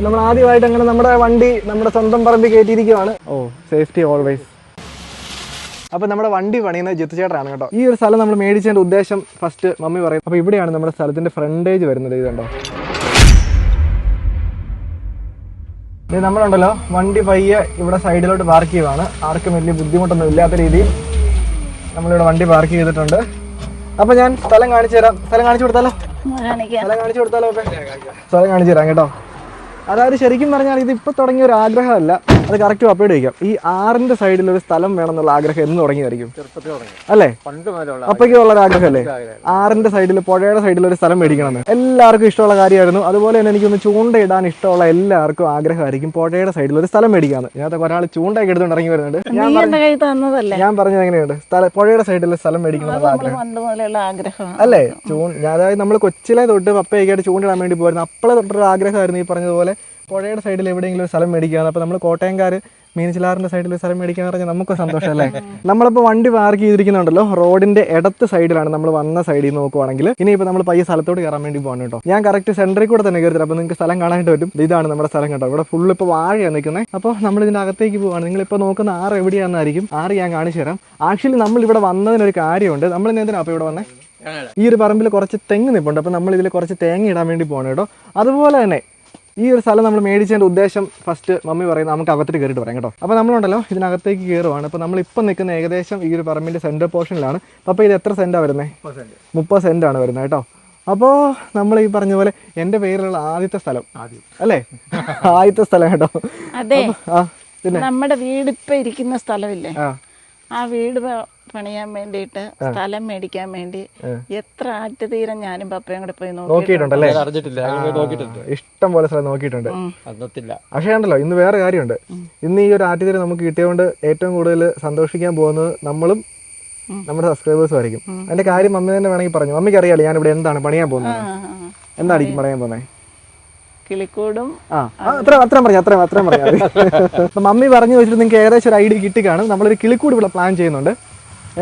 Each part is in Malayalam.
നമ്മൾ ആദ്യമായിട്ട് അങ്ങനെ നമ്മുടെ വണ്ടി നമ്മുടെ സ്വന്തം പറമ്പിൽ കയറ്റിയിരിക്കുകയാണ്. ഓ സേഫ്റ്റി ഓൾവേസ്. അപ്പോൾ നമ്മുടെ വണ്ടി പണിയുന്നത് ജിത്തു ചേട്ടനാണ് കേട്ടോ. ഈ ഒരു സ്ഥലം നമ്മൾ മേടിച്ചതിൻ്റെ ഉദ്ദേശം ഫസ്റ്റ് മമ്മി പറയും. അപ്പോൾ ഇവിടെയാണ് നമ്മുടെ സ്ഥലത്തിൻ്റെ ഫ്രണ്ടേജ് വരുന്നത്. ഇതുണ്ടോ, ഇത് നമ്മളുണ്ടല്ലോ വണ്ടി പയ്യെ ഇവിടെ സൈഡിലോട്ട് പാർക്ക് ചെയ്യുവാണ്. ആർക്കും വലിയ ബുദ്ധിമുട്ടൊന്നും ഇല്ലാത്ത രീതിയിൽ നമ്മളിവിടെ വണ്ടി പാർക്ക് ചെയ്തിട്ടുണ്ട്. അപ്പോൾ ഞാൻ സ്ഥലം കാണിച്ചു തരാം. സ്ഥലം കാണിച്ചു കൊടുത്താലോ? ഓക്കെ, സ്ഥലം കാണിച്ചു തരാം കേട്ടോ. അതായത് ശരിക്കും പറഞ്ഞാൽ ഇതിപ്പോൾ തുടങ്ങിയ ഒരു ആഗ്രഹമല്ല, അത് കറക്റ്റ് അപ്ലോഡ് ചെയ്യാം. ഈ 6ന്റെ സൈഡിൽ ഒരു സ്ഥലം വേണം എന്നുള്ള ആഗ്രഹം എന്ന് തുടങ്ങിയതായിരിക്കും അല്ലേ? അപ്പോഴേക്കും ഉള്ള ഒരു ആഗ്രഹമല്ലേ 6ന്റെ സൈഡിൽ, പുഴയുടെ സൈഡിൽ ഒരു സ്ഥലം മേടിക്കണമെന്ന്. എല്ലാവർക്കും ഇഷ്ടമുള്ള കാര്യമായിരുന്നു. അതുപോലെ തന്നെ എനിക്കൊന്ന് ചൂണ്ടയിടാൻ ഇഷ്ടമുള്ള എല്ലാവർക്കും ആഗ്രഹമായിരിക്കും പുഴയുടെ സൈഡിൽ ഒരു സ്ഥലം മേടിക്കാന്ന്. ഞാൻ ഒരാൾ ചൂണ്ടയൊക്കെ എടുത്തുകൊണ്ട് ഇറങ്ങി വരുന്നുണ്ട്. ഞാൻ പറഞ്ഞത് എങ്ങനെയുണ്ട്, പുഴയുടെ സൈഡിൽ സ്ഥലം മേടിക്കണം ആഗ്രഹം അല്ലേ? അതായത് നമ്മൾ കൊച്ചിലെ തൊട്ട് പപ്പയൊക്കെയായിട്ട് ചൂണ്ടിടാൻ വേണ്ടി പോയിരുന്നു. അപ്പോഴേ തൊട്ടൊരു ആഗ്രഹമായിരുന്നു ഈ പറഞ്ഞതുപോലെ പുഴയുടെ സൈഡിൽ എവിടെയെങ്കിലും ഒരു സ്ഥലം മേടിക്കുകയാണ്. അപ്പോൾ നമ്മൾ കോട്ടയംകാർ മീനച്ചിലാറിൻ്റെ സൈഡിൽ സ്ഥലം മേടിക്കാന്ന് പറഞ്ഞാൽ നമുക്ക് സന്തോഷമല്ലേ? നമ്മളിപ്പോൾ വണ്ടി പാർക്ക് ചെയ്തിരിക്കുന്നുണ്ടല്ലോ റോഡിൻ്റെ ഇടത്ത് സൈഡിലാണ്. നമ്മൾ വന്ന സൈഡിൽ നോക്കുവാണെങ്കിൽ ഇനിയിപ്പോൾ നമ്മൾ പയ്യെ സ്ഥലത്തോട്ട് കയറാൻ വേണ്ടി പോകണം കേട്ടോ. ഞാൻ കറക്റ്റ് സെൻറ്ററിൽ കൂടെ തന്നെ കയറിയത്. അപ്പോൾ നിങ്ങൾക്ക് സ്ഥലം കാണാനായിട്ട് പറ്റും. ഇതാണ് നമ്മുടെ സ്ഥലം കേട്ടോ. ഇവിടെ ഫുള്ള് ഇപ്പോൾ വാഴയാണ് നിൽക്കുന്നത്. അപ്പോൾ നമ്മൾ ഇതിൻ്റെ അകത്തേക്ക് പോവാണ്. നിങ്ങളിപ്പോൾ നോക്കുന്ന 6 എവിടെയാണെന്നായിരിക്കും. 6 ഞാൻ കാണിച്ചു തരാം. ആക്ച്വലി നമ്മൾ ഇവിടെ വന്നതിനൊരു കാര്യമുണ്ട്. നമ്മൾ എന്തിനാണ് അപ്പോൾ ഇവിടെ വന്നേ? ഈ ഒരു പറമ്പിൽ കുറച്ച് തെങ്ങ് നിൽപ്പുണ്ട്. അപ്പോൾ നമ്മൾ ഇതിൽ കുറച്ച് തേങ്ങ ഇടാൻ വേണ്ടി പോകണം കേട്ടോ. അതുപോലെ തന്നെ ഈ ഒരു സ്ഥലം നമ്മൾ മേടിച്ചതിൻ്റെ ഉദ്ദേശം ഫസ്റ്റ് മമ്മി പറയുന്നത് നമുക്ക് അകത്തേക്ക് കയറിയിട്ട് പറയാം കേട്ടോ. അപ്പോൾ നമ്മളുണ്ടല്ലോ ഇതിനകത്തേക്ക് കയറുവാണ്. അപ്പോൾ നമ്മളിപ്പോൾ നിൽക്കുന്ന ഏകദേശം ഈ ഒരു പറമ്പിൻ്റെ സെൻറ്റർ പോർഷനിലാണ്. അപ്പോൾ ഇത് എത്ര സെൻറ്റാണ് വരുന്നത്? 30 സെൻറ്റാണ് വരുന്നത് കേട്ടോ. അപ്പോൾ നമ്മൾ ഈ പറഞ്ഞ പോലെ എൻ്റെ പേരിലുള്ള ആദ്യത്തെ സ്ഥലം അല്ലേ? ആദ്യത്തെ സ്ഥലം കേട്ടോ. പിന്നെ നമ്മുടെ വീട് ഇപ്പം ഇരിക്കുന്ന സ്ഥലമില്ലേ, ആ വീട് പണിയാൻ വേണ്ടിയിട്ട് സ്ഥലം മേടിക്കാൻ വേണ്ടി എത്ര ആറ്റുതീരം ഞാനും പപ്പയും കൂടെ പോയി നോക്കിയിട്ടുണ്ടല്ലേ? ഇഷ്ടം പോലെ സ്ഥലം നോക്കിയിട്ടുണ്ട്. പക്ഷേ ഉണ്ടല്ലോ ഇന്ന് വേറെ കാര്യമുണ്ട്. ഇന്ന് ഈ ഒരു ആറ്റുതീരം നമുക്ക് കിട്ടിയതുകൊണ്ട് ഏറ്റവും കൂടുതൽ സന്തോഷിക്കാൻ പോകുന്നത് നമ്മളും നമ്മുടെ സബ്സ്ക്രൈബേഴ്സും ആയിരിക്കും. അതിന്റെ കാര്യം മമ്മി തന്നെ വേണമെങ്കിൽ പറഞ്ഞു. മമ്മിക്ക് അറിയാലോ ഞാൻ ഇവിടെ എന്താണ് പണിയാൻ പോകുന്നത്, എന്തായിരിക്കും പറയാൻ പോകുന്നത്? കിളിക്കൂടും. അത്രയും പറയാം. അപ്പൊ മമ്മി പറഞ്ഞു വെച്ചിട്ട് നിങ്ങൾക്ക് ഏകദേശം ഒരു ഐഡിയ കിട്ടിക്കാണും. നമ്മളൊരു കിളിക്കൂട് ഇവിടെ പ്ലാൻ ചെയ്യുന്നുണ്ട്.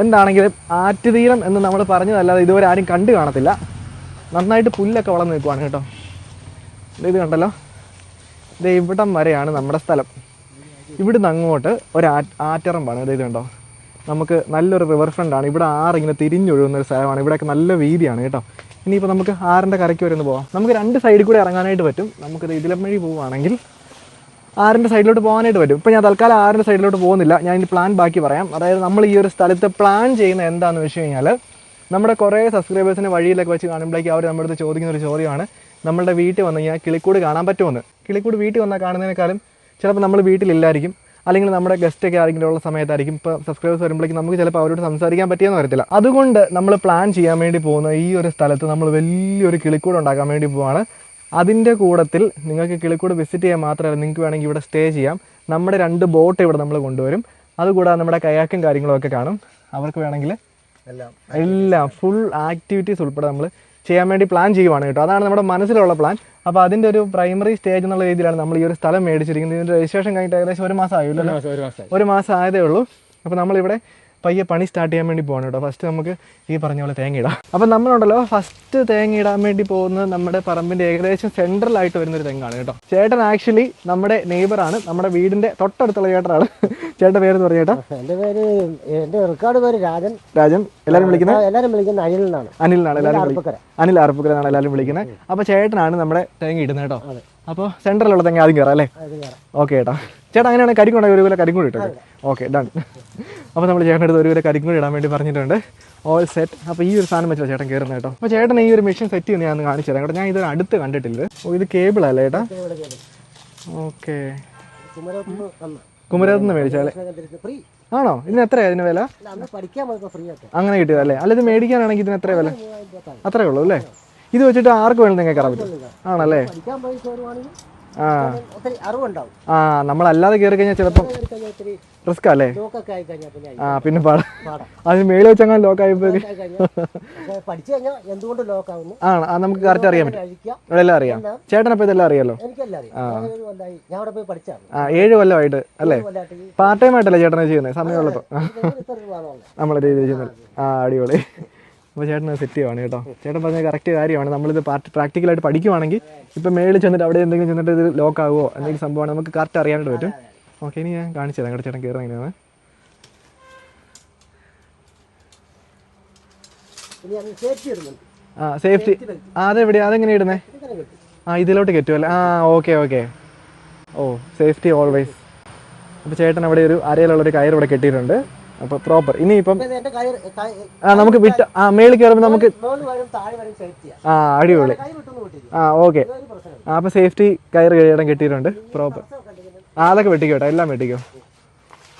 എന്താണെങ്കിലും ആറ്റുതീരം എന്ന് നമ്മൾ പറഞ്ഞതല്ലാതെ ഇതുവരെ ആരും കണ്ടു കാണത്തില്ല. നന്നായിട്ട് പുല്ലൊക്കെ വളർന്നു നിൽക്കുവാണ് കേട്ടോ. ഇത് കണ്ടല്ലോ, ഇത് ഇവിടം വരെയാണ് നമ്മുടെ സ്ഥലം. ഇവിടുന്ന് അങ്ങോട്ട് ഒരു ആറ്ററമ്പാണ്. ഇത് കണ്ടോ, നമുക്ക് നല്ലൊരു റിവർ ഫ്രണ്ടാണ്. ഇവിടെ 6 ഇങ്ങനെ തിരിഞ്ഞൊഴുകുന്ന ഒരു സ്ഥലമാണ്. ഇവിടെയൊക്കെ നല്ല വീതിയാണ് കേട്ടോ. ഇനിയിപ്പോൾ നമുക്ക് 6ന്റെ കരയ്ക്ക് വരെ ഒന്ന് പോകാം. നമുക്ക് 2 സൈഡിൽ കൂടെ ഇറങ്ങാനായിട്ട് പറ്റും. നമുക്കിത് ഇതിലെ വഴി പോവുകയാണെങ്കിൽ 6ന്റെ സൈഡിലോട്ട് പോകാനായിട്ട് പറ്റും. ഇപ്പോൾ ഞാൻ തൽക്കാലം 6ന്റെ സൈഡിലോട്ട് പോകുന്നില്ല. ഞാൻ ഇതിൻ്റെ പ്ലാൻ ബാക്കി പറയാം. അതായത് നമ്മൾ ഈ ഒരു സ്ഥലത്ത് പ്ലാൻ ചെയ്യുന്ന എന്താണെന്ന് വെച്ച് കഴിഞ്ഞാൽ, നമ്മുടെ കുറേ സബ്സ്ക്രൈബേഴ്സിനെ വഴിയിലൊക്കെ വെച്ച് കാണുമ്പോഴേക്കും അവർ നമ്മുടെ അടുത്ത് ചോദിക്കുന്ന ഒരു ചോദ്യമാണ്, നമ്മളുടെ വീട്ടിൽ വന്നു കഴിഞ്ഞാൽ കിളിക്കൂട് കാണാൻ പറ്റുമെന്ന്. കിളിക്കൂട് വീട്ടിൽ വന്നാൽ കാണുന്നതിനേക്കാളും ചിലപ്പോൾ നമ്മൾ വീട്ടിലില്ലായിരിക്കും, അല്ലെങ്കിൽ നമ്മുടെ ഗസ്റ്റൊക്കെ ആരെങ്കിലും ഉള്ള സമയത്തായിരിക്കും. ഇപ്പോൾ സബ്സ്ക്രൈബേഴ്സ് വരുമ്പോഴേക്കും നമുക്ക് ചിലപ്പോൾ അവരോട് സംസാരിക്കാൻ പറ്റിയെന്ന് വരത്തില്ല. അതുകൊണ്ട് നമ്മൾ പ്ലാൻ ചെയ്യാൻ വേണ്ടി പോകുന്ന ഈ ഒരു സ്ഥലത്ത് നമ്മൾ വലിയൊരു കിളിക്കൂട് ഉണ്ടാക്കാൻ വേണ്ടി പോവാണ്. അതിൻ്റെ കൂട്ടത്തിൽ നിങ്ങൾക്ക് കിളിക്കൂട് വിസിറ്റ് ചെയ്യാൻ മാത്രമല്ല, നിങ്ങൾക്ക് വേണമെങ്കിൽ ഇവിടെ സ്റ്റേ ചെയ്യാം. നമ്മുടെ 2 ബോട്ട് ഇവിടെ നമ്മൾ കൊണ്ടുവരും. അതുകൂടാതെ നമ്മുടെ കയാക്കും കാര്യങ്ങളൊക്കെ കാണും. അവർക്ക് വേണമെങ്കിൽ എല്ലാം ഫുൾ ആക്ടിവിറ്റീസ് ഉൾപ്പെടെ നമ്മൾ ചെയ്യാൻ വേണ്ടി പ്ലാൻ ചെയ്യുവാണ് കേട്ടോ. അതാണ് നമ്മുടെ മനസ്സിലുള്ള പ്ലാൻ. അപ്പോൾ അതിൻ്റെ ഒരു പ്രൈമറി സ്റ്റേജ് എന്നുള്ള രീതിയിലാണ് നമ്മൾ ഈ ഒരു സ്ഥലം മേടിച്ചിരിക്കുന്നത്. ഇതിൻ്റെ രജിസ്ട്രേഷൻ കഴിഞ്ഞിട്ട് ഏകദേശം 1 മാസം ആയല്ലോ. 1 മാസം ആയതേ ഉള്ളൂ. അപ്പോൾ നമ്മളിവിടെ പയ്യെ പണി സ്റ്റാർട്ട് ചെയ്യാൻ വേണ്ടി പോകണം കേട്ടോ. ഫസ്റ്റ് നമുക്ക് ഈ പറഞ്ഞ പോലെ തേങ്ങ ഇടാം. അപ്പം നമ്മളുണ്ടല്ലോ ഫസ്റ്റ് തേങ്ങ ഇടാൻ വേണ്ടി പോകുന്നത് നമ്മുടെ പറമ്പിൻ്റെ ഏകദേശം സെൻട്രലായിട്ട് വരുന്നൊരു തെങ്ങാണ് കേട്ടോ. ചേട്ടൻ ആക്ച്വലി നമ്മുടെ നെയ്ബറാണ്, നമ്മുടെ വീടിൻ്റെ തൊട്ടടുത്തുള്ള ചേട്ടനാണ്. ചേട്ടൻ്റെ പേര് പറഞ്ഞു ചേട്ടാ? എൻ്റെ പേര്, എൻ്റെ റെക്കോർഡ് പേര് രാജൻ. എല്ലാവരും വിളിക്കുന്നത് അനിൽ എന്നാണ്. അനിൽ അറുപ്പുക്കര എന്നാണ് എല്ലാവരും വിളിക്കുന്നത്. അപ്പോൾ ചേട്ടനാണ് നമ്മുടെ തേങ്ങ ഇടുന്നത് കേട്ടോ. അപ്പോൾ സെൻട്രലുള്ള തെങ്ങ ആദ്യം കയറാം അല്ലേ? ഓക്കെ ചേട്ടാ. ചേട്ടാ അങ്ങനെയാണെങ്കിൽ കരിക്കുണ്ടെങ്കിൽ 1 കിലോ കരിക്കൂടി ഇട്ടത്. Okay done. അപ്പോൾ നമ്മൾ ചേട്ടൻ എടുത്ത് 1 കിലോ കരിക്കൂടി ഇടാൻ വേണ്ടി പറഞ്ഞിട്ടുണ്ട്. All set. അപ്പോൾ ഈ ഒരു സാധനം വെച്ചാൽ ചേട്ടൻ കയറുന്നത് കേട്ടോ. അപ്പോൾ ചേട്ടൻ ഈ ഒരു മെഷീൻ സെറ്റ് ചെയ്യുന്ന ഞാൻ കാണിച്ചു തരാം കേട്ടോ. ഞാൻ ഇതൊരു അടുത്ത് കണ്ടിട്ടില്ല. ഓ ഇത് കേബിൾ അല്ലേ ചേട്ടാ? ഓക്കെ. കുമരകത്തുനിന്ന് മേടിച്ചാലേ ആണോ? ഇതിന് എത്രയാണ് ഇതിന് വില? അങ്ങനെ കിട്ടിയതല്ലേ? അല്ല ഇത് മേടിക്കാനാണെങ്കിൽ ഇതിന് എത്ര വില? അത്രേ ഉള്ളൂ അല്ലേ? ഇത് വെച്ചിട്ട് ആർക്ക് വേണം നിങ്ങൾക്ക് കയറാൻ പറ്റും ആണല്ലേ? നമ്മളല്ലാതെ കയറി കഴിഞ്ഞാൽ ചിലപ്പം റിസ്ക് അല്ലേ? പിന്നെ പാടാ. അതിന് മേളിൽ വെച്ചങ്ങനെ ലോക്കായി പോയി. നമുക്ക് കറക്റ്റ് അറിയാൻ പറ്റും. എല്ലാം അറിയാം. ചേട്ടനപ്പോ ഇതെല്ലാം അറിയാലോ? 7 കൊല്ലമായിട്ട് അല്ലേ? പാർട്ട് ടൈം ആയിട്ടല്ലേ ചേട്ടനെ ചെയ്യുന്നത് സമയമുള്ളപ്പോ? നമ്മളെ രീതിയിൽ ചെയ്യുന്നത്. അടിപൊളി. അപ്പോൾ ചേട്ടൻ സെറ്റ് ചെയ്യുവാണ് കേട്ടോ. ചേട്ടൻ പറഞ്ഞ കറക്റ്റ് കാര്യമാണ്. നമ്മളിത് പ്രാക്ടിക്കലായിട്ട് പഠിക്കുവാണെങ്കിൽ ഇപ്പം മേളിൽ ചെന്നിട്ട് അവിടെ എന്തെങ്കിലും ചെന്നിട്ട് ഇത് ലോക്ക് ആകുമോ എന്തെങ്കിലും സംഭവമാണ് നമുക്ക് കറക്റ്റ് അറിയാനായിട്ട് പറ്റും. ഓക്കെ, ഇനി ഞാൻ കാണിച്ചു തരാം കേട്ടോ ചേട്ടൻ കയറുന്നത് എങ്ങനെയാണ്. ആ സേഫ്റ്റി അതെവിടെയാണ്, അതെങ്ങനെ ഇടുന്നേ? ആ ഇതിലോട്ട് കയറ്റുമല്ലേ? ആ ഓക്കെ ഓക്കെ. ഓ സേഫ്റ്റി ഓൾവേസ്. അപ്പോൾ ചേട്ടൻ അവിടെ ഒരു അരയിലുള്ളൊരു കയർ ഇവിടെ കെട്ടിയിട്ടുണ്ട്. അപ്പോൾ പ്രോപ്പർ. ഇനിയിപ്പം നമുക്ക് വിട്ട് മേളിൽ കയറുമ്പോൾ നമുക്ക് അടിപൊളി. ഓക്കെ. അപ്പോൾ സേഫ്റ്റി കയർ ചേട്ടൻ കെട്ടിയിട്ടുണ്ട് പ്രോപ്പർ. അതൊക്കെ വെട്ടിക്കോട്ടെ, എല്ലാം വെട്ടിക്കോ.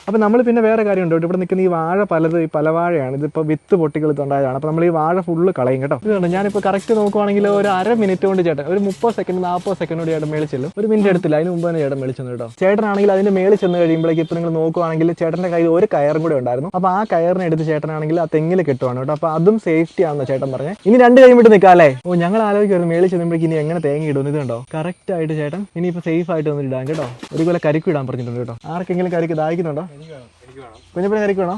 അപ്പോൾ നമ്മൾ പിന്നെ വേറെ കാര്യമുണ്ട്. ഇവിടെ നിൽക്കുന്ന ഈ വാഴ ഈ പലവാഴയാണ്. ഇതിപ്പോൾ വിത്ത് പൊട്ടിക്കളുണ്ടായതാണ്. അപ്പോൾ നമ്മൾ ഈ വാഴ ഫുള്ള് കളയും കേട്ടോ. ഇതുണ്ട് ഞാനിപ്പോൾ കറക്റ്റ് നോക്കുവാണെങ്കിൽ ഒരു 1/2 മിനിറ്റ് കൊണ്ട് ചേട്ടൻ ഒരു 30 സെക്കൻഡ് 40 സെക്കൻഡ് കൂടി ചേട്ടൻ മേളിൽ ചെല്ലും. 1 മിനിറ്റ് എടുത്തില്ല, അതിന് മുമ്പ് തന്നെ ചേട്ടൻ മേളിൽ ചെന്നു കേട്ടോ. ചേട്ടനാണെങ്കിൽ അതിൻ്റെ മേളിൽ ചെന്ന് കഴിയുമ്പോഴേക്ക് ഇപ്പോൾ നിങ്ങൾ നോക്കുവാണെങ്കിൽ ചേട്ടൻ്റെ കയ്യിൽ ഒരു കയറും കൂടെ ഉണ്ടായിരുന്നു. അപ്പോൾ ആ കയറിനെ എടുത്ത് ചേട്ടനാണെങ്കിൽ ആ തെങ്ങിൽ കെട്ടുവാണ് കേട്ടോ. അപ്പോൾ അതും സേഫ്റ്റി ആണെന്ന് ചേട്ടൻ പറഞ്ഞത്. ഇനി 2 കൈ വിട്ട് നിൽക്കാം അല്ലേ? ഓ ഞങ്ങൾ ആലോചിക്കുമായിരുന്നു മേളിൽ ചെല്ലുമ്പോഴേക്ക് ഇനി എങ്ങനെ തേങ്ങ ഇടും. ഇതുണ്ടോ കറക്റ്റ് ആയിട്ട് ചേട്ടൻ ഇനിയിപ്പോൾ സേഫ് ആയിട്ട് വന്ന് ഇടാൻ കേട്ടോ. ഒരു കൊല്ലം കരിക്ക് ഇടാൻ പറഞ്ഞിട്ടുണ്ട് കേട്ടോ. ആർക്കെങ്കിലും കരിക്ക് ദാഹിക്കുന്നുണ്ടോ? കുഞ്ഞപ്പനെ കരിക്ക് വേണോ?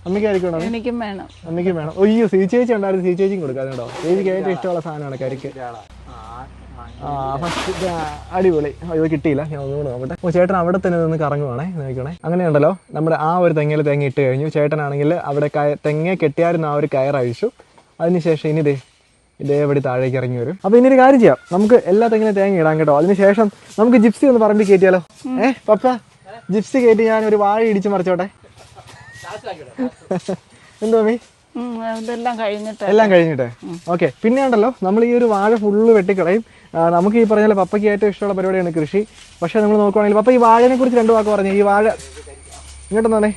അമ്മയ്ക്ക് കരിക്ക് വേണോ? എനിക്കും വേണം. അമ്മയ്ക്കും വേണം. ഒയ്യോ സീ ചേച്ചി ഉണ്ടായിരുന്നു, സീ ചേച്ചിയും കൊടുക്കാം കേട്ടോ. ചേച്ചിക്ക് ഏറ്റവും ഇഷ്ടമുള്ള സാധനമാണ് കരിക്ക്. ഫസ്റ്റ് അടിപൊളി. ഇത് കിട്ടിയില്ല, ഞാൻ ഒന്നുകൂടെ നോക്കട്ടെ. ഓ ചേട്ടൻ അവിടെ തന്നെ നിന്ന് കറങ്ങുവാണേ, നോക്കണേ. അങ്ങനെയുണ്ടല്ലോ നമ്മുടെ ആ ഒരു തെങ്ങയിൽ തേങ്ങ ഇട്ട് കഴിഞ്ഞു. ചേട്ടനാണെങ്കിൽ അവിടെ തെങ്ങ കെട്ടിയായിരുന്ന ആ ഒരു കയർ അഴിച്ചു. അതിനുശേഷം ഇനി ഇതേപടി താഴേക്ക് ഇറങ്ങി വരും. അപ്പോൾ ഇനി ഒരു കാര്യം ചെയ്യാം, നമുക്ക് എല്ലാ തെങ്ങിനും തേങ്ങ ഇടാം കേട്ടോ. അതിനുശേഷം നമുക്ക് ജിപ്സി ഒന്ന് പറമ്പിൽ കയറ്റിയാലോ? പപ്പ ജിപ്സി കയറ്റി ഞാൻ ഒരു വാഴ ഇടിച്ച് മറിച്ചോട്ടെ. എന്തോ മീ എല്ലാം കഴിഞ്ഞിട്ടേ? ഓക്കെ. പിന്നെ ഉണ്ടല്ലോ നമ്മൾ ഈ ഒരു വാഴ ഫുള്ള് വെട്ടിക്കളയും. നമുക്ക് ഈ പറഞ്ഞാൽ പപ്പയ്ക്ക് ഏറ്റവും ഇഷ്ടമുള്ള പരിപാടിയാണ് കൃഷി. പക്ഷേ നമ്മൾ നോക്കുവാണെങ്കിൽ പപ്പ ഈ വാഴനെ കുറിച്ച് 2 വാക്ക് പറഞ്ഞു. ഈ വാഴ ഇങ്ങോട്ടെന്നാണേ,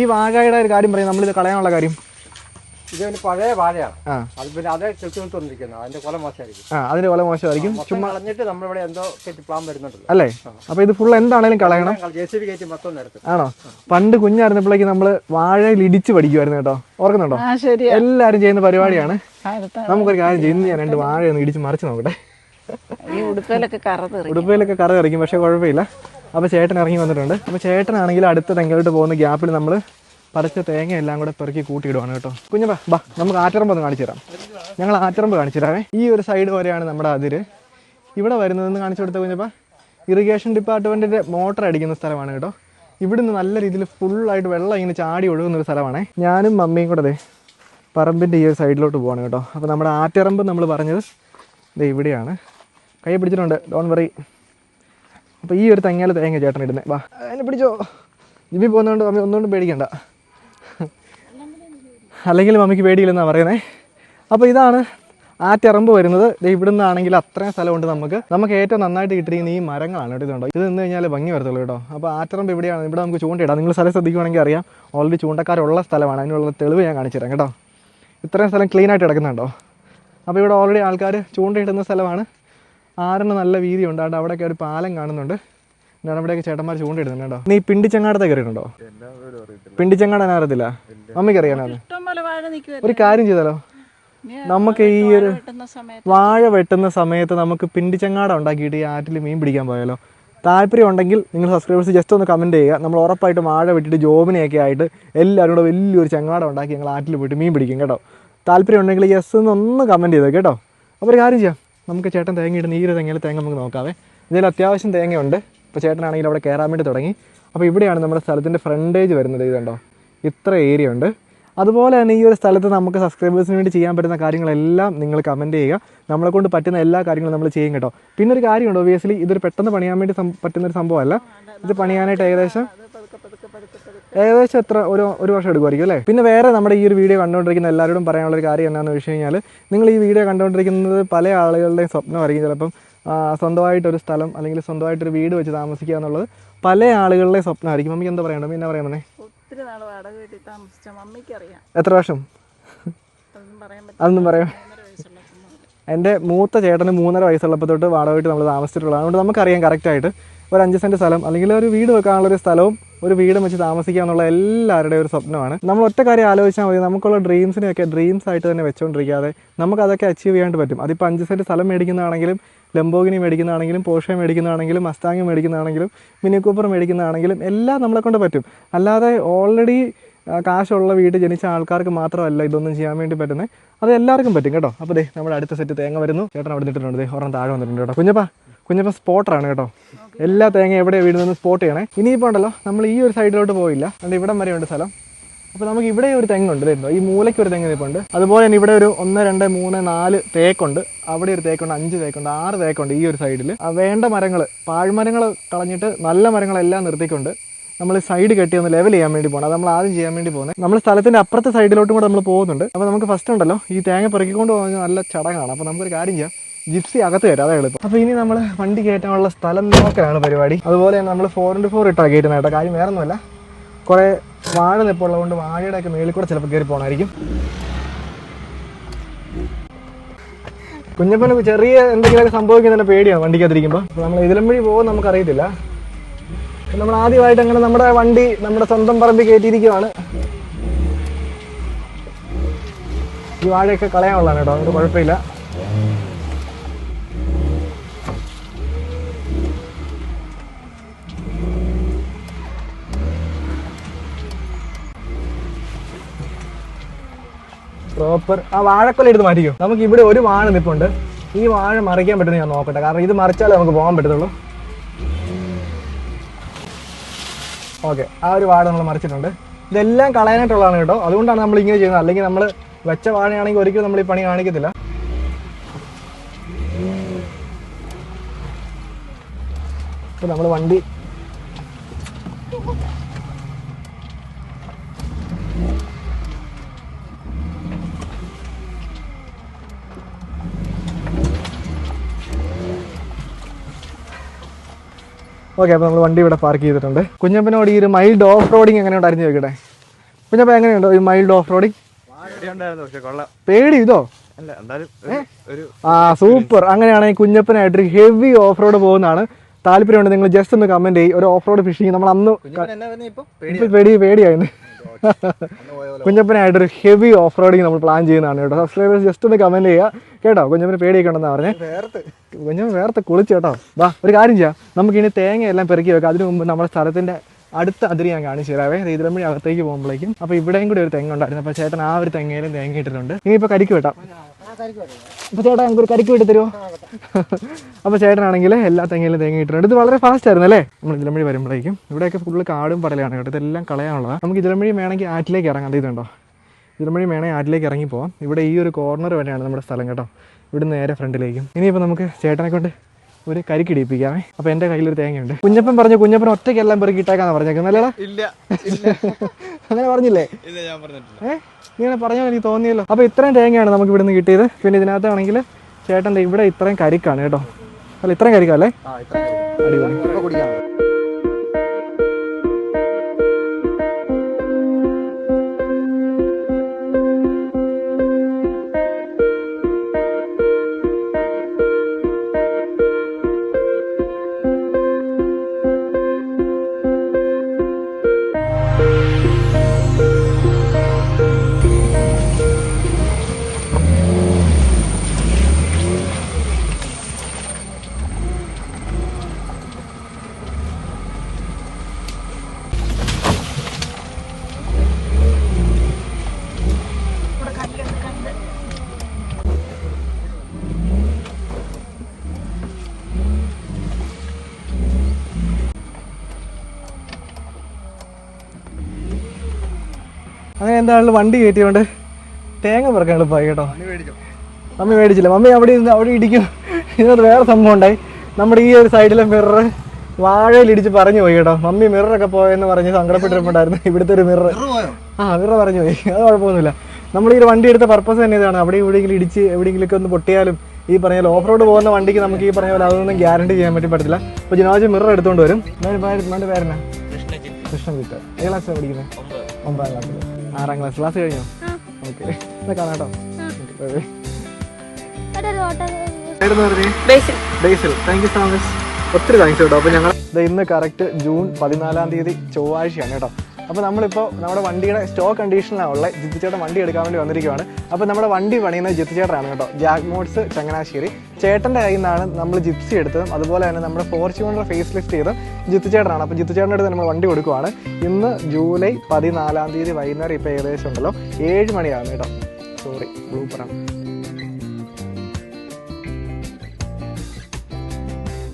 ഈ വാഴയുടെ ഒരു കാര്യം പറയും, നമ്മളിത് കളയാനുള്ള കാര്യം. ഇത് പഴയ വാഴയാണ്. അത് പിന്നെ അതേ ചെറുത്തുകൊണ്ടിരിക്കുന്നത്, അതിന്റെ കൊല മോശമായിരിക്കും. അതിന്റെ കൊല മോശമായിരിക്കും. ചുമ്മാ കളഞ്ഞിട്ട് നമ്മളിവിടെ എന്തോ പ്ലാൻ വരുന്നുണ്ടല്ലോ അല്ലേ? അപ്പൊ ഇത് ഫുൾ എന്താണേലും കളയണം. JCB കയറ്റി മൊത്തം നേരത്തെ. ആണോ? പണ്ട് കുഞ്ഞായിരുന്നപ്പോഴേക്ക് നമ്മള് വാഴയിൽ ഇടിച്ച് പഠിക്കുമായിരുന്നു കേട്ടോ. ഓർക്കുന്നുണ്ടോ? എല്ലാരും ചെയ്യുന്ന പരിപാടിയാണ്. നമുക്കൊരു കാര്യം ചെയ്യും, ഞാൻ 2 വാഴയൊന്ന് ഇടിച്ച് മറിച്ച് നോക്കട്ടെ. ഉടുപ്പയിലൊക്കെ കറ തെറിക്കും, പക്ഷെ കുഴപ്പമില്ല. അപ്പൊ ചേട്ടൻ ഇറങ്ങി വന്നിട്ടുണ്ട്. അപ്പൊ ചേട്ടനാണെങ്കിൽ അടുത്ത തെങ്ങിലോട്ട് പോകുന്ന ഗ്യാപ്പിൽ നമ്മൾ പറിച്ച തേങ്ങ എല്ലാം കൂടെ പെറുക്കി കൂട്ടിയിടുവാണ് കേട്ടോ. കുഞ്ഞപ്പാ ബാ, നമുക്ക് ആറ്ററമ്പ് ഒന്ന് കാണിച്ചു തരാം. ഞങ്ങൾ ആറ്ററമ്പ് കാണിച്ചു തരാമേ. ഈ ഒരു സൈഡ് വരെയാണ് നമ്മുടെ അതിര്. ഇവിടെ വരുന്നതെന്ന് കാണിച്ചു കൊടുത്ത കുഞ്ഞപ്പാ ഇറിഗേഷൻ ഡിപ്പാർട്ട്മെൻറ്റിൻ്റെ മോട്ടർ അടിക്കുന്ന സ്ഥലമാണ് കേട്ടോ. ഇവിടുന്ന് നല്ല രീതിയിൽ ഫുള്ളായിട്ട് വെള്ളം ഇങ്ങനെ ചാടി ഒഴുകുന്നൊരു സ്ഥലമാണേ. ഞാനും മമ്മിയും കൂടെ പറമ്പിൻ്റെ ഈ ഒരു സൈഡിലോട്ട് പോവാണ് കേട്ടോ. അപ്പോൾ നമ്മുടെ ആറ്ററമ്പ് നമ്മൾ പറഞ്ഞത് ഇവിടെയാണ്. കൈ പിടിച്ചിട്ടുണ്ട്, ഡോൺ വറി. അപ്പോൾ ഈ ഒരു തെങ്ങയിൽ തേങ്ങ ചേട്ടൻ ഇടുന്നത്. വാ അതിനെ പിടിച്ചോ. ജിമ്മി പോകുന്നതുകൊണ്ട് മമ്മി ഒന്നുകൊണ്ടും പേടിക്കണ്ട, അല്ലെങ്കിൽ മമ്മിക്ക് പേടിയില്ലെന്നാണ് പറയുന്നത്. അപ്പോൾ ഇതാണ് ആറ്ററമ്പ് വരുന്നത്. ഇവിടെ നിന്നാണെങ്കിൽ അത്രയും സ്ഥലമുണ്ട്. നമുക്ക് ഏറ്റവും നന്നായിട്ട് കിട്ടിയിരിക്കുന്ന ഈ മരങ്ങളാണ് കേട്ടോ. ഇതുണ്ടോ, ഇത് നിന്ന് കഴിഞ്ഞാൽ ഭംഗി വരത്തുള്ളൂ കേട്ടോ. അപ്പോൾ ആറ്ററമ്പ് ഇവിടെയാണ്. ഇവിടെ നമുക്ക് ചൂണ്ടയിടാം. നിങ്ങൾ സ്ഥലം ശ്രദ്ധിക്കുവാണെങ്കിൽ അറിയാം, ഓൾറെഡി ചൂണ്ടക്കാരുള്ള സ്ഥലമാണ്. അതിനുള്ള തെളിവ് ഞാൻ കാണിച്ചു തരാം കേട്ടോ. ഇത്രയും സ്ഥലം ക്ലീൻ ആയിട്ട് കിടക്കുന്നുണ്ടോ? അപ്പോൾ ഇവിടെ ഓൾറെഡി ആൾക്കാർ ചൂണ്ടയിടുന്ന സ്ഥലമാണ്. ആറിന് നല്ല വീതിയുണ്ട്. അതുകൊണ്ട് അവിടെയൊക്കെ ഒരു പാലം കാണുന്നുണ്ട്. ഞാൻ അവിടെയൊക്കെ ചേട്ടന്മാർ ചൂണ്ടയിടുന്നുണ്ട് കേട്ടോ. നീ പിണ്ടിച്ചങ്ങാടത്തെ കയറിയിട്ടുണ്ടോ? പിണ്ടിച്ചങ്ങാട് അറിയത്തില്ല, മമ്മിക്ക് അറിയാനാണ്. ഒരു കാര്യം ചെയ്താലോ, നമുക്ക് ഈ ഒരു വാഴ വെട്ടുന്ന സമയത്ത് നമുക്ക് പിണ്ടിച്ചങ്ങാടം ഉണ്ടാക്കിയിട്ട് ഈ ആറ്റിൽ മീൻ പിടിക്കാൻ പോയാലോ? താല്പര്യം ഉണ്ടെങ്കിൽ നിങ്ങൾ സബ്സ്ക്രൈബേഴ്സ് ജസ്റ്റ് ഒന്ന് കമൻറ്റ് ചെയ്യുക. നമ്മൾ ഉറപ്പായിട്ടും വാഴ വെട്ടിയിട്ട് ജോബിനെയൊക്കെ ആയിട്ട് എല്ലാവരും കൂടെ വലിയൊരു ചങ്ങാടം ഉണ്ടാക്കി ഞങ്ങൾ ആറ്റിൽ പോയിട്ട് മീൻ പിടിക്കും കേട്ടോ. താല്പര്യം ഉണ്ടെങ്കിൽ യെസ് എന്നൊന്ന് കമൻറ്റ് ചെയ്തോ കേട്ടോ. അപ്പോൾ ഒരു കാര്യം ചെയ്യാം, നമുക്ക് ചേട്ടൻ തേങ്ങ ഇടുന്ന ഈ ഒരു തെങ്ങിൽ തേങ്ങ നമുക്ക് നോക്കാവേ. ഇതിൽ അത്യാവശ്യം തേങ്ങയുണ്ട്. ഇപ്പോൾ ചേട്ടനാണെങ്കിൽ അവിടെ കയറാൻ വേണ്ടി തുടങ്ങി. അപ്പോൾ ഇവിടെയാണ് നമ്മുടെ സ്ഥലത്തിൻ്റെ ഫ്രണ്ടേജ് വരുന്നത്. ഇതുണ്ടോ, ഇത്ര ഏരിയ ഉണ്ട്. അതുപോലെ തന്നെ ഈ ഒരു സ്ഥലത്ത് നമുക്ക് സബ്സ്ക്രൈബേഴ്സിന് വേണ്ടി ചെയ്യാൻ പറ്റുന്ന കാര്യങ്ങളെല്ലാം നിങ്ങൾ കമൻറ്റ് ചെയ്യുക. നമ്മളെ കൊണ്ട് പറ്റുന്ന എല്ലാ കാര്യങ്ങളും നമ്മൾ ചെയ്യും കേട്ടോ. പിന്നെ ഒരു കാര്യമുണ്ട്, ഒബിയസ്ലി ഇതൊരു പെട്ടെന്ന് പണിയാൻ വേണ്ടി പറ്റുന്നൊരു സംഭവമല്ല. ഇത് പണിയാനായിട്ട് ഏകദേശം എത്ര ഒരു വർഷം എടുക്കുമായിരിക്കും അല്ലേ. പിന്നെ വേറെ നമ്മുടെ ഈ ഒരു വീഡിയോ കണ്ടുകൊണ്ടിരിക്കുന്ന എല്ലാവരോടും പറയാനുള്ളൊരു കാര്യം എന്താണെന്ന് വെച്ച് കഴിഞ്ഞാൽ, നിങ്ങൾ ഈ വീഡിയോ കണ്ടുകൊണ്ടിരിക്കുന്നത് പല ആളുകളുടെയും സ്വപ്നമായിരിക്കും. ചിലപ്പം സ്വന്തമായിട്ടൊരു സ്ഥലം അല്ലെങ്കിൽ സ്വന്തമായിട്ടൊരു വീട് വെച്ച് താമസിക്കുക എന്നുള്ളത് പല ആളുകളുടെയും സ്വപ്നമായിരിക്കും. മമ്മിക്ക് എന്താ പറയണ്ടോ? പിന്നെ പറയാൻ പറഞ്ഞേ. എത്ര വർഷം? അതൊന്നും പറയാം. എൻ്റെ മൂത്ത ചേട്ടന് 3.5 വയസ്സുള്ളപ്പോൾ തൊട്ട് വാടക വീട്ടിൽ നമ്മൾ താമസിച്ചിട്ടുള്ളത്. അതുകൊണ്ട് നമുക്കറിയാം കറക്റ്റായിട്ട് ഒരു 5 സെൻറ്റ് സ്ഥലം അല്ലെങ്കിൽ ഒരു വീട് വെക്കാനുള്ളൊരു സ്ഥലവും ഒരു വീടും വെച്ച് താമസിക്കുക എന്നുള്ള എല്ലാവരുടെയും ഒരു സ്വപ്നമാണ്. നമ്മൾ ഒറ്റ കാര്യം ആലോചിച്ചാൽ മതി, നമുക്കുള്ള ഡ്രീംസിനെയൊക്കെ ഡ്രീംസ് ആയിട്ട് തന്നെ വെച്ചുകൊണ്ടിരിക്കാതെ നമുക്കതൊക്കെ അച്ചീവ് ചെയ്യാണ്ട് പറ്റും. അതിപ്പോൾ 5 സെൻറ്റ് സ്ഥലം മേടിക്കുന്നതാണെങ്കിലും ലംബോഗിനി മേടിക്കുന്നതാണെങ്കിലും പോർഷെ മേടിക്കുന്നതാണെങ്കിലും മസ്താങ് മേടിക്കുന്നതാണെങ്കിലും മിനി കൂപ്പർ മേടിക്കുന്നതാണെങ്കിലും എല്ലാം നമ്മളെ കൊണ്ട് പറ്റും. അല്ലാതെ ഓൾറെഡി കാശുള്ള വീട്ടിൽ ജനിച്ച ആൾക്കാർക്ക് മാത്രമല്ല ഇതൊന്നും ചെയ്യാൻ വേണ്ടി പറ്റുന്നത്, അത് എല്ലാവർക്കും പറ്റും കേട്ടോ. അപ്പോൾ ദേ നമ്മുടെ അടുത്ത സെറ്റ് തേങ്ങ വരുന്നു. ചേട്ടൻ അവിടെ നിന്നിട്ടുണ്ട്, ദേ ഒരെണ്ണം താഴെ വന്നിട്ടുണ്ട് കേട്ടോ. കുഞ്ഞപ്പ സ്പോട്ടറാണ് കേട്ടോ. എല്ലാ തേങ്ങ എവിടെ വീടുന്നതെന്ന് സ്പോട്ട് ചെയ്യണേ. ഇനിയിപ്പോൾ ഉണ്ടല്ലോ നമ്മൾ ഈ ഒരു സൈഡിലോട്ട് പോയില്ല, അതുകൊണ്ട് ഇവിടം വരെ ഉണ്ട് സ്ഥലം. അപ്പോൾ നമുക്ക് ഇവിടെ ഒരു തെങ്ങുണ്ട്, വരുന്നു ഈ മൂലയ്ക്ക് ഒരു തെങ്ങ് നിൽപ്പുണ്ട്. അതുപോലെ തന്നെ ഇവിടെ ഒരു 1 2 3 4 തേക്കുണ്ട്, അവിടെ ഒരു തേക്കുണ്ട്, 5 തേക്കുണ്ട്, 6 തേക്കുണ്ട് ഈ ഒരു സൈഡിൽ. വേണ്ട മരങ്ങൾ, പാഴ്മരങ്ങൾ കളഞ്ഞിട്ട് നല്ല മരങ്ങളെല്ലാം നിർത്തിക്കൊണ്ട് നമ്മൾ സൈഡ് കെട്ടി ഒന്ന് ലെവൽ ചെയ്യാൻ വേണ്ടി പോകണം. അത് നമ്മൾ ആദ്യം ചെയ്യാൻ വേണ്ടി പോകുന്നത്. നമ്മൾ സ്ഥലത്തിൻ്റെ അപ്പുറത്തെ സൈഡിലോട്ടും കൂടെ നമ്മൾ പോകുന്നുണ്ട്. അപ്പോൾ നമുക്ക് ഫസ്റ്റ് ഉണ്ടല്ലോ ഈ തേങ്ങ പെറുക്കിക്കൊണ്ട് പോകുന്നത് നല്ല ചടങ്ങാണ്. അപ്പോൾ നമുക്കൊരു കാര്യം ചെയ്യാം, ജിപ്സി അകത്ത് കയറ്റാം, അതാണ് എളുപ്പം. അപ്പോൾ ഇനി നമ്മൾ വണ്ടി കയറ്റാനുള്ള സ്ഥലം നോക്കലാണ് പരിപാടി. അതുപോലെ തന്നെ നമ്മൾ 4x4 ഇട്ടാണ് കയറ്റുന്നത് കേട്ടോ. കാര്യം വേറെ ഒന്നുമല്ല, കുറേ വാഴ നിൽപ്പുള്ളത് കൊണ്ട് വാഴയുടെ ഒക്കെ മേളിൽ കൂടെ ചിലപ്പോൾ കയറി പോകണമായിരിക്കും. കുഞ്ഞപ്പന് ചെറിയ എന്തെങ്കിലുമൊക്കെ സംഭവിക്കുന്നതിൻ്റെ പേടിയാണ് വണ്ടിക്കകത്തിരിക്കുമ്പോൾ. അപ്പോൾ നമ്മൾ ഇതിലും വഴി പോകും നമുക്കറിയത്തില്ല. നമ്മൾ ആദ്യമായിട്ട് അങ്ങനെ നമ്മുടെ വണ്ടി നമ്മുടെ സ്വന്തം പറമ്പിൽ കയറ്റിയിരിക്കുകയാണ്. ഈ വാഴയൊക്കെ കളയാനുള്ളതാണ് കേട്ടോ, അതുകൊണ്ട് കുഴപ്പമില്ല. പ്രോപ്പർ ആ വാഴക്കൊല എടുത്ത് മാറ്റിക്കോ. നമുക്ക് ഇവിടെ ഒരു വാഴ നിൽപ്പുണ്ട്, ഈ വാഴ മറിക്കാൻ പറ്റുമെന്ന് ഞാൻ നോക്കട്ടെ, കാരണം ഇത് മറിച്ചാലേ നമുക്ക് പോകാൻ പറ്റത്തുള്ളൂ. ഓക്കെ, ആ ഒരു വാഴ നമ്മൾ മറിച്ചിട്ടുണ്ട്. ഇതെല്ലാം കളയാനായിട്ടുള്ളതാണ് കേട്ടോ, അതുകൊണ്ടാണ് നമ്മൾ ഇങ്ങനെ ചെയ്യുന്നത്. അല്ലെങ്കിൽ നമ്മൾ വെച്ച വാഴയാണെങ്കിൽ ഒരിക്കലും നമ്മൾ ഈ പണി കാണിക്കത്തില്ല. അപ്പോൾ നമ്മൾ വണ്ടി ഓക്കെ, അപ്പോൾ നമ്മൾ വണ്ടി ഇവിടെ പാർക്ക് ചെയ്തിട്ടുണ്ട്. കുഞ്ഞപ്പനോട് ഈ ഒരു മൈൽഡ് ഓഫ് റോഡിങ് എങ്ങനെയുണ്ട് അറിഞ്ഞു ചോദിക്കട്ടെ. കുഞ്ഞപ്പ എങ്ങനെയുണ്ടോ ഈ മൈൽഡ് ഓഫ് റോഡിങ്? പേടി ഇതോ? സൂപ്പർ. അങ്ങനെയാണെങ്കിൽ കുഞ്ഞപ്പനായിട്ട് ഹെവി ഓഫ് റോഡ് പോകുന്നതാണ്. താല്പര്യമുണ്ട് നിങ്ങൾ ജസ്റ്റ് ഒന്ന് കമന്റ് ചെയ്യും. ഒരു ഓഫ് റോഡ് ഫിഷിങ് നമ്മൾ അന്ന് പേടിയായിരുന്നു. കുഞ്ഞപ്പനായിട്ടൊരു ഹെവി ഓഫ് റോഡിങ് നമ്മൾ പ്ലാൻ ചെയ്യുന്നതാണ് കേട്ടോ. സബ്സ്ക്രൈബേഴ്സ് ജസ്റ്റ് ഒന്ന് കമന്റ് ചെയ്യുക കേട്ടോ. കുഞ്ഞപ്പന് പേടിയൊക്കെ ഉണ്ടെന്നാണ് പറഞ്ഞത്. കുഞ്ഞപ്പൻ വേർത്ത് കുളിച്ചു കേട്ടോ. വാ, ഒരു കാര്യം ചെയ്യാം, നമുക്കിനി തേങ്ങയെല്ലാം പെറുക്കി വെക്കാം. അതിനു മുമ്പ് നമ്മുടെ സ്ഥലത്തിന്റെ അടുത്ത അതിരി ഞാൻ കാണിച്ചു തരാവേ. ഇതിലമ്പഴി അകത്തേക്ക് പോകുമ്പോഴേക്കും. അപ്പോൾ ഇവിടെയും കൂടി ഒരു തെങ്ങുണ്ടായിരുന്നു. അപ്പോൾ ചേട്ടൻ ആ ഒരു തെങ്ങയിലും തേങ്ങ ഇട്ടിട്ടുണ്ട്. ഇനിയിപ്പോൾ കരിക്ക് വെട്ടാം. അപ്പോൾ ചേട്ടാ നമുക്കൊരു കരിക്ക് വെട്ടി തരുമോ? അപ്പോൾ ചേട്ടനാണെങ്കിൽ എല്ലാ തെങ്ങയിലും തേങ്ങ ഇട്ടിട്ടുണ്ട്. ഇത് വളരെ ഫാസ്റ്റ് ആയിരുന്നു അല്ലേ? നമ്മൾ ഇതിലമ്പഴി വരുമ്പോഴേക്കും ഇവിടെയൊക്കെ ഫുള്ള് കാടും പടലാണ് കേട്ടോ. ഇതെല്ലാം കളയാനുള്ളതാണ്. നമുക്ക് ഇതിലമ്പഴി വേണമെങ്കിൽ ആറ്റിലേക്ക് ഇറങ്ങാം. ഇതുണ്ടോ, ഇതിലമ്പഴി വേണമെങ്കിൽ ആറ്റിലേക്ക് ഇറങ്ങി പോകാം. ഇവിടെ ഈ ഒരു കോർണർ വരെയാണ് നമ്മുടെ സ്ഥലം കേട്ടോ. ഇവിടുന്ന് നേരെ ഫ്രണ്ടിലേക്കും. ഇനിയിപ്പോൾ നമുക്ക് ചേട്ടനെ കൊണ്ട് ഒരു കരിക്കിടിപ്പിക്കാമേ. അപ്പോൾ എൻ്റെ കയ്യിലൊരു തേങ്ങയുണ്ട്. കുഞ്ഞപ്പൻ പറഞ്ഞു കുഞ്ഞപ്പൻ ഒറ്റയ്ക്കെല്ലാം പെറുക്കി ഇട്ടേക്കാന്ന് പറഞ്ഞേക്കുന്നല്ലേടാ? അങ്ങനെ പറഞ്ഞില്ലേ? ഇങ്ങനെ പറഞ്ഞാൽ എനിക്ക് തോന്നിയല്ലോ. അപ്പോൾ ഇത്രയും തേങ്ങയാണ് നമുക്ക് ഇവിടുന്ന് കിട്ടിയത്. പിന്നെ ഇതിനകത്താണെങ്കിൽ ചേട്ടൻ്റെ ഇവിടെ ഇത്രയും കരിക്കാണ് കേട്ടോ. അല്ല, ഇത്രയും കരിക്കല്ലേ? അടിപൊളി. അങ്ങനെ എന്താണെങ്കിലും വണ്ടി കയറ്റിയോണ്ട് തേങ്ങ പെറുക്കാൻ എളുപ്പമായി കേട്ടോ. മമ്മി മേടിച്ചില്ല. മമ്മി അവിടെ ഇടിക്കും. ഇതിനകത്ത് വേറെ സംഭവം ഉണ്ടായി. നമ്മുടെ ഈ ഒരു സൈഡിലെ മിറർ വാഴയിലിടിച്ച് പറഞ്ഞു പോയി കേട്ടോ. മമ്മി മിററൊക്കെ പോയെന്ന് പറഞ്ഞ് സങ്കടപ്പെട്ടിട്ടുണ്ടായിരുന്നു. ഇവിടുത്തെ ഒരു മിറർ മിറർ പറഞ്ഞു പോയി. അത് കുഴപ്പമൊന്നുമില്ല. നമ്മൾ ഈ ഒരു വണ്ടി എടുത്ത പർപ്പസ് തന്നെ ഇതാണ്. അവിടെ എവിടെയെങ്കിലും ഇടിച്ച് എവിടെയെങ്കിലൊക്കെ ഒന്ന് പൊട്ടിയാലും ഈ പറഞ്ഞ ഓഫ് റോഡ് പോകുന്ന വണ്ടിക്ക് നമുക്ക് ഈ പറഞ്ഞ പോലെ അതൊന്നും ഗ്യാരണ്ടി ചെയ്യാൻ പറ്റത്തില്ല. അപ്പോൾ ജിനോജ് മിറർ എടുത്തുകൊണ്ട് വരും. എൻ്റെ പേരെന്നാ? കൃഷ്ണജിത്ത്. ഏത് ക്ലാസ്സിലാണ് പഠിക്കുന്നത്? 9ാം ക്ലാസ്സിൽ. 6ാം ക്ലാസ്. ക്ലാസ് കഴിഞ്ഞോ? ഓക്കെ, എന്നാ കാണാം കേട്ടോ. ബേസിൽ, താങ്ക് യു സോ മച്ച്. ഒത്തിരി താങ്ക്സ് കേട്ടോ. അപ്പോൾ ഞങ്ങൾ ഇന്ന് കറക്റ്റ് ജൂൺ 14 ചൊവ്വാഴ്ചയാണ് കേട്ടോ. അപ്പോൾ നമ്മളിപ്പോൾ നമ്മുടെ വണ്ടിയുടെ സ്റ്റോക്ക് കണ്ടീഷനിലുള്ള ജിത്തു ചേട്ടൻ വണ്ടി എടുക്കാൻ വേണ്ടി വന്നിരിക്കുകയാണ്. അപ്പോൾ നമ്മുടെ വണ്ടി പണിയുന്നത് ജിത്തു ചേട്ടനാണ് കേട്ടോ, ജാക്ക് മോഡ്സ് ചങ്ങനാശ്ശേരി. ചേട്ടൻ്റെ കയ്യിൽ നിന്നാണ് നമ്മൾ ജിപ്സി എടുത്തതും അതുപോലെ തന്നെ നമ്മുടെ ഫോർച്യൂണർ ഫേസ് ലിഫ്റ്റ് ചെയ്തും ജിത്തു ചേട്ടനാണ്. അപ്പോൾ ജിത്തു ചേട്ടൻ്റെ അടുത്ത് നമ്മൾ വണ്ടി കൊടുക്കുവാണ്. ഇന്ന് ജൂലൈ 14 വൈകുന്നേരം ഇപ്പോൾ ഏകദേശം ഉണ്ടല്ലോ 7 മണിയാകുന്നു കേട്ടോ. സോറി ബ്ലൂപ്പറാണ്.